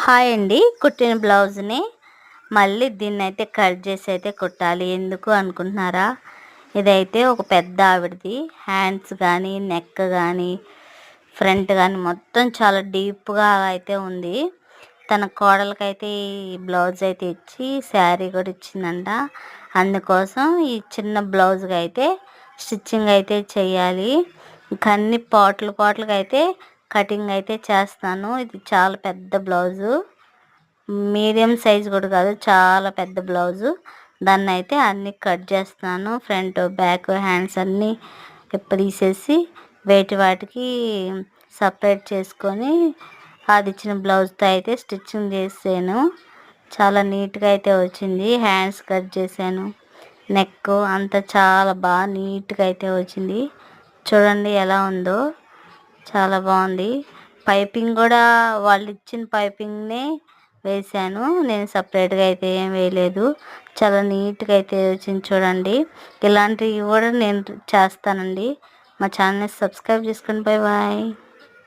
Hi అండి. కుట్టిన బ్లౌజ్ని మళ్ళీ దీన్నైతే కట్ చేసి అయితే కుట్టాలి. ఎందుకు అనుకుంటున్నారా? ఇదైతే ఒక పెద్ద ఆవిడది. హ్యాండ్స్ కానీ, నెక్ కానీ, ఫ్రంట్ కానీ మొత్తం చాలా డీప్గా అయితే ఉంది. తన కోడలకైతే ఈ బ్లౌజ్ అయితే ఇచ్చి శారీ కూడా ఇచ్చిందంట. అందుకోసం ఈ చిన్న బ్లౌజ్కి అయితే స్టిచ్చింగ్ అయితే చేయాలి. ఇంకా అన్ని పాటలుగా అయితే కటింగ్ అయితే చేస్తాను. ఇది చాలా పెద్ద బ్లౌజు, మీడియం సైజ్ కూడా కాదు, చాలా పెద్ద బ్లౌజు. దాన్ని అయితే అన్నీ కట్ చేస్తున్నాను. ఫ్రంట్, బ్యాక్, హ్యాండ్స్ అన్నీ తీసేసి వాటికి సపరేట్ చేసుకొని అది ఇచ్చిన బ్లౌజ్తో అయితే స్టిచ్చింగ్ చేసాను. చాలా నీట్గా అయితే వచ్చింది. హ్యాండ్స్ కట్ చేశాను, నెక్ అంతా చాలా బాగా నీట్గా అయితే వచ్చింది. చూడండి ఎలా ఉందో, చాలా బాగుంది. పైపింగ్ కూడా వాళ్ళు ఇచ్చిన పైపింగ్నే వేసాను, నేను సపరేట్గా అయితే ఏం వేయలేదు. చాలా నీట్గా అయితే వచ్చింది చూడండి. ఇలాంటివి కూడా నేను చేస్తానండి. మా ఛానల్ని సబ్స్క్రైబ్ చేసుకోండి. Bye bye.